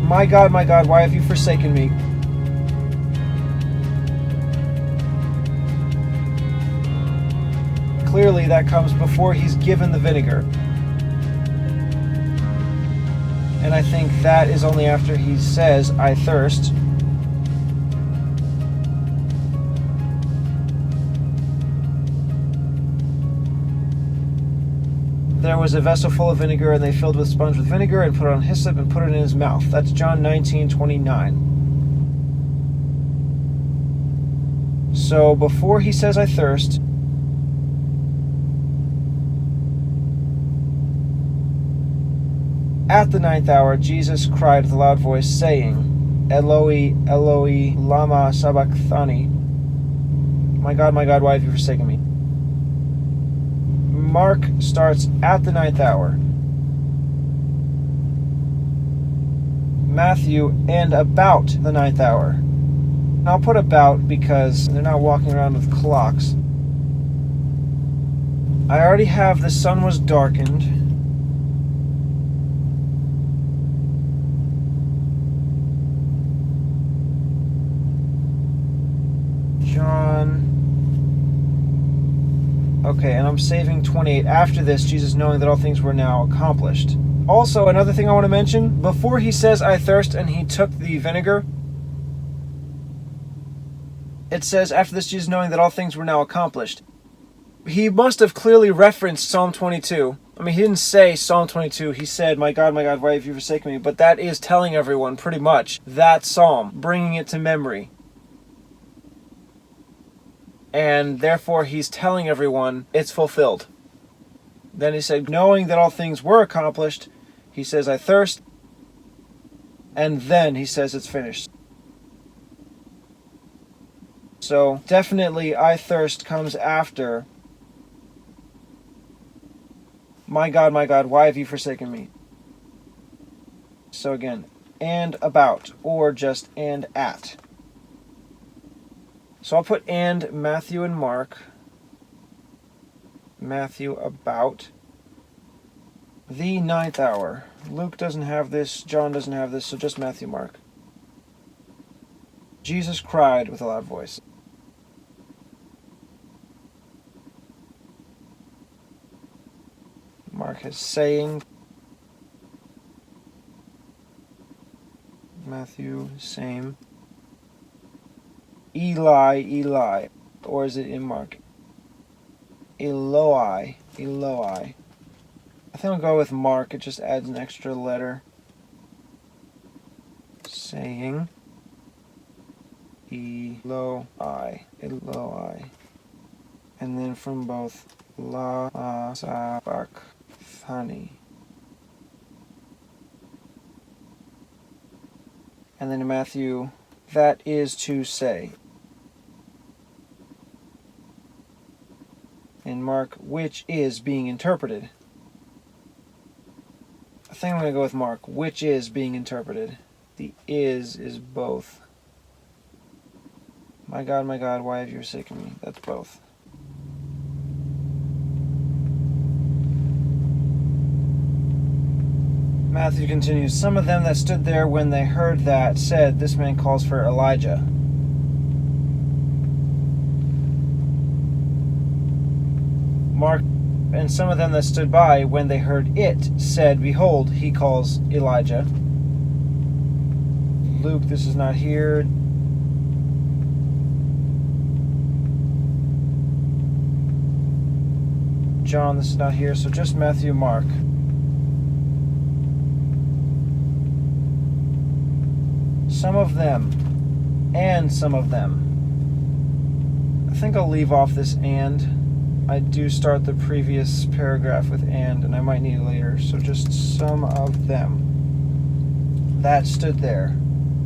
my God, why have you forsaken me? Clearly that comes before he's given the vinegar. And I think that is only after he says, I thirst. There was a vessel full of vinegar, and they filled with sponge with vinegar and put it on hyssop and put it in his mouth. That's John 19:29. So before he says, I thirst, at the 9th hour, Jesus cried with a loud voice, saying, Eloi, Eloi, lama sabachthani. My God, why have you forsaken me? Mark starts at the 9th hour. Matthew, and about the 9th hour. And I'll put about because they're not walking around with clocks. I already have the sun was darkened. John. Okay, and I'm saving 28. After this, Jesus knowing that all things were now accomplished. Also, another thing I want to mention, before he says, I thirst, and he took the vinegar, it says, after this, Jesus knowing that all things were now accomplished. He must have clearly referenced Psalm 22. I mean, he didn't say Psalm 22. He said, my God, why have you forsaken me? But that is telling everyone, pretty much, that psalm, bringing it to memory. And therefore he's telling everyone it's fulfilled. Then he said, knowing that all things were accomplished, he says, I thirst. And then he says it's finished. So definitely I thirst comes after my God, why have you forsaken me? So again, and about, or just and at. So I'll put and Matthew and Mark. Matthew about the 9th hour. Luke doesn't have this, John doesn't have this, so just Matthew, Mark. Jesus cried with a loud voice. Mark is saying. Matthew, same. Eli, Eli. Or is it in Mark? Eloi, Eloi. I think I'll go with Mark. It just adds an extra letter. Saying. Eloi, Eloi. And then from both la sabachthani. And then in Matthew, that is to say. In Mark, which is being interpreted. I think I'm going to go with Mark, which is being interpreted. The is both. My God, why have you forsaken me? That's both. Matthew continues, some of them that stood there when they heard that said, this man calls for Elijah. Mark, and some of them that stood by when they heard it said, behold, he calls Elijah. Luke, this is not here. John, this is not here, so just Matthew, Mark. Some of them, and some of them. I think I'll leave off this and. I do start the previous paragraph with and I might need it later, so just some of them. That stood there.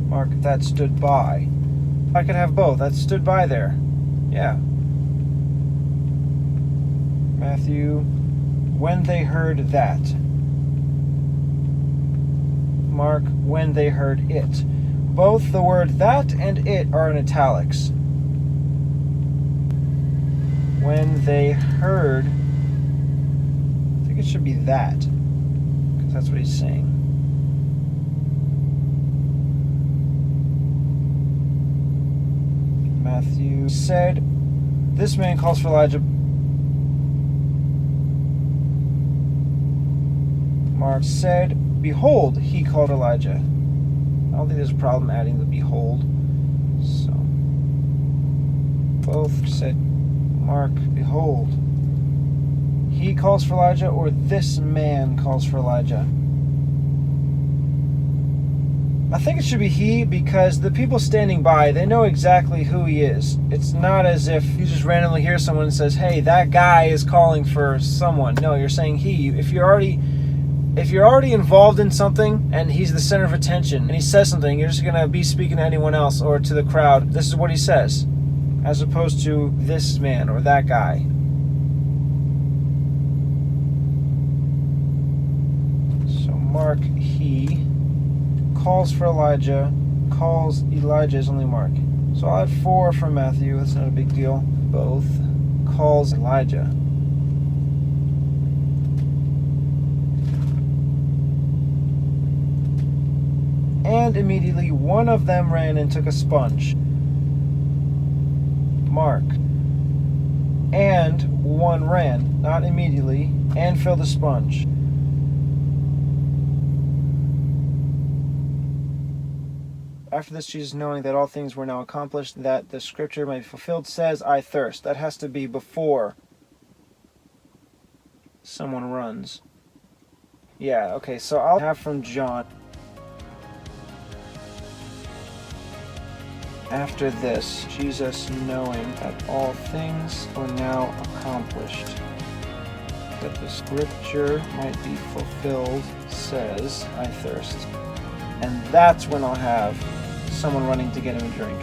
Mark, that stood by. I could have both. That stood by there. Yeah. Matthew, when they heard that. Mark, when they heard it. Both the word that and it are in italics. When they heard, I think it should be that, because that's what he's saying. Matthew said, this man calls for Elijah. Mark said, behold, he called Elijah. I don't think there's a problem adding the behold. So, both said, Mark, behold, he calls for Elijah, or this man calls for Elijah. I think it should be he, because the people standing by, they know exactly who he is. It's not as if you just randomly hear someone and says, hey, that guy is calling for someone. No, you're saying he. If you're already involved in something and he's the center of attention and he says something, you're just going to be speaking to anyone else or to the crowd. This is what he says, as opposed to this man or that guy. So Mark, he calls for Elijah, calls Elijah is only Mark. So I'll add 4 from Matthew. That's not a big deal. Both calls Elijah. And immediately one of them ran and took a sponge. Mark. And one ran, not immediately, and filled a sponge. After this, Jesus, knowing that all things were now accomplished, that the scripture might be fulfilled, says, I thirst. That has to be before someone runs. Yeah, okay, so I'll have from John. After this, Jesus, knowing that all things were now accomplished, that the scripture might be fulfilled, says, I thirst. And that's when I'll have someone running to get him a drink.